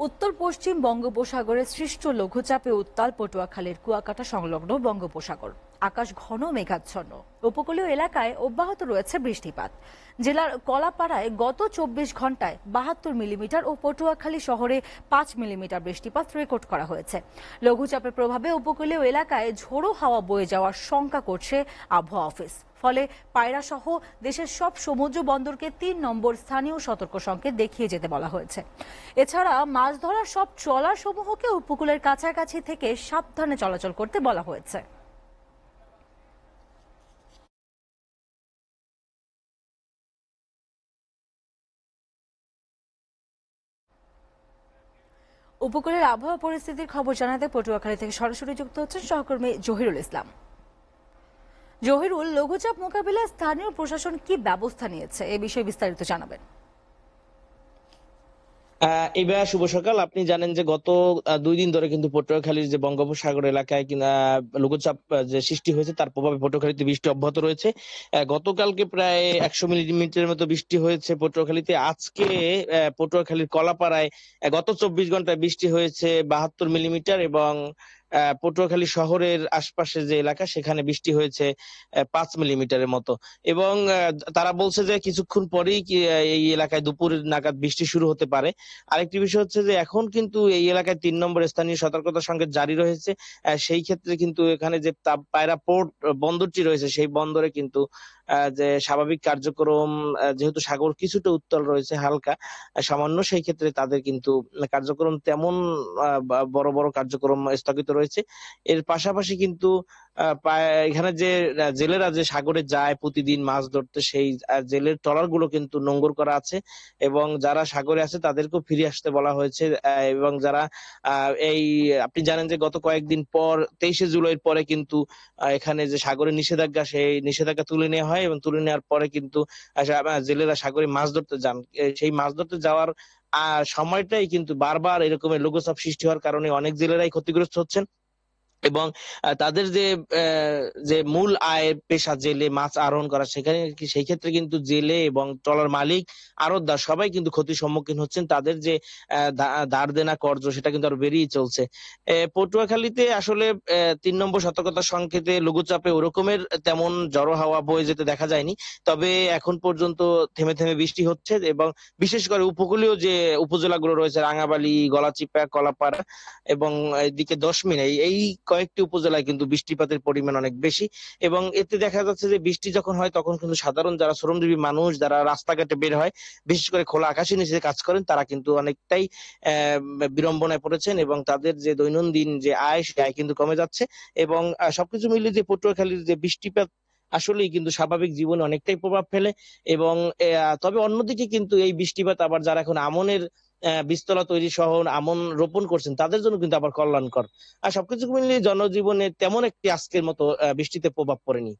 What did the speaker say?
উত্তর পশ্চিম বঙ্গোপসাগরে সৃষ্ট লঘুচাপে উত্তাল পটুয়াখালীর কুয়াকাটা সংলগ্ন বঙ্গোপসাগর। আকাশ ঘন মেঘাচ্ছন্ন। উপকূলীয় এলাকায় অব্যাহত রয়েছে বৃষ্টিপাত। জেলার কলাপাড়ায় গত 24 ঘন্টায় 72 মিলিমিটার ও পটুয়াখালী শহরে 5 মিলিমিটার বৃষ্টিপাত রেকর্ড করা হয়েছে। লঘুচাপের প্রভাবে উপকূলীয় এলাকায় ঝোড়ো হাওয়া বয়ে যাওয়ার শঙ্কা করছে আবহাওয়া অফিস। ফলে পায়রা সহ দেশের সব সমুদ্র বন্দরকে 3 নম্বর স্থানীয় সতর্ক সংকেত দেখিয়ে যেতে বলা হয়েছে। এছাড়া মাছ ধরার সব ট্রলার সমূহকে উপকূলের কাছাকাছি থেকে সাবধানে চলাচল করতে বলা হয়েছে। উপকূলের আবহাওয়া পরিস্থিতির খবর জানাতে পটুয়াখালী থেকে সরাসরি যুক্ত হচ্ছেন সহকর্মী জহিরুল ইসলাম। জহিরুল, লঘুচাপ মোকাবিলায় স্থানীয় প্রশাসন কি ব্যবস্থা নিয়েছে, এ বিষয়ে বিস্তারিত জানাবেন। এবার শুভ সকাল। আপনি জানেন যে গত 2 দিন ধরে কিন্তু পটুয়াখালীর যে বঙ্গোপসাগর এলাকায় কিনা লঘুচাপ যে সৃষ্টি হয়েছে তার প্রভাবে পটুয়াখালীতে বৃষ্টি অব্যাহত রয়েছে। গতকালকে প্রায় 100 মিলিমিটারের মতো বৃষ্টি হয়েছে পটুয়াখালীতে। আজকে পটুয়াখালীর কলাপাড়ায় গত 24 ঘন্টায় বৃষ্টি হয়েছে 72 মিলিমিটার এবং পটুয়াখালী শহরের আশপাশে যে এলাকা সেখানে বৃষ্টি হয়েছে 5 মিলিমিটারের মতো। এবং তারা বলছে যে কিছুক্ষণ পরেই এই এলাকায় দুপুর নাগাদ বৃষ্টি শুরু হতে পারে। আরেকটি বিষয় হচ্ছে যে এখন কিন্তু এই এলাকায় 3 নম্বর স্থানীয় সতর্কতা সংকেত জারি রয়েছে। সেই ক্ষেত্রে কিন্তু এখানে যে পায়রা পোর্ট বন্দরটি রয়েছে সেই বন্দরে কিন্তু যে স্বাভাবিক কার্যক্রম, যেহেতু সাগর কিছুটা উত্তাল রয়েছে হালকা সামান্য, সেই ক্ষেত্রে তাদের কিন্তু কার্যক্রম তেমন বড় বড় কার্যক্রম স্থগিত রয়েছে। এর পাশাপাশি কিন্তু এখানে যে জেলেরা যে সাগরে যায় প্রতিদিন মাছ ধরতে, সেই জেলের ট্রলার গুলো কিন্তু নোঙর করা আছে এবং যারা সাগরে আছে তাদেরকেও ফিরে আসতে বলা হয়েছে। এবং যারা এই আপনি জানেন যে গত কয়েকদিন পর 23শে জুলাইয়ের পরে কিন্তু এখানে যে সাগরের নিষেধাজ্ঞা সেই নিষেধাজ্ঞা তুলে নেওয়া হয় এবং তুলে নেওয়ার পরে কিন্তু জেলেরা সাগরে মাছ ধরতে যান। সেই মাছ ধরতে যাওয়ার সময়টাই কিন্তু বারবার এরকমের লঘুচাপ সৃষ্টি হওয়ার কারণে অনেক জেলেরাই ক্ষতিগ্রস্ত হচ্ছেন। এবং তাদের যে মূল আয়ের পেশা জেলে মাছ আরোহণ করা, সেখানে সেই ক্ষেত্রে কিন্তু জেলে এবং ট্রলার মালিক, আড়তদার সবাই কিন্তু ক্ষতির সম্মুখীন হচ্ছেন। তাদের যে ধার দেনা কর্জ সেটা কিন্তু আরো বেড়েই চলছে। পটুয়াখালীতে আসলে 3 নম্বর সতর্কতা সংকেতে লঘুচাপে ওরকমের তেমন ঝড়ো হাওয়া বয়ে যেতে দেখা যায়নি। তবে এখন পর্যন্ত থেমে থেমে বৃষ্টি হচ্ছে এবং বিশেষ করে উপকূলীয় যে উপজেলাগুলো রয়েছে রাঙাবালি, গলাচিপা, কলাপাড়া এবং এদিকে দশমিনা, এই কয়েকটি উপজেলায় কিন্তু বৃষ্টিপাতের পরিমাণ অনেক বেশি। এবং এতে দেখা যাচ্ছে যে বৃষ্টি যখন হয় তখন কিন্তু সাধারণ যারা শ্রমজীবী মানুষ যারা রাস্তাঘাটে বের হয়, বিশেষ করে খোলা আকাশের নিচে কাজ করেন, তারা কিন্তু অনেকটাই বিড়ম্বনায় পড়েছেন এবং তাদের যে দৈনন্দিন যে আয় সে আয় কিন্তু কমে যাচ্ছে। এবং সবকিছু মিলিয়ে যে পটুয়াখালীর যে বৃষ্টিপাত আসলেই কিন্তু স্বাভাবিক জীবনে অনেকটাই প্রভাব ফেলে। এবং তবে অন্যদিকে কিন্তু এই বৃষ্টিপাত আবার যারা এখন আমনের বীজতলা তৈরি সহ আমন রোপণ করছেন তাদের জন্য কিন্তু আবার কল্যাণকর। আর সবকিছু মিলিয়ে জনজীবনে তেমন একটি আজকের মতো বৃষ্টিতে প্রভাব পড়েনি।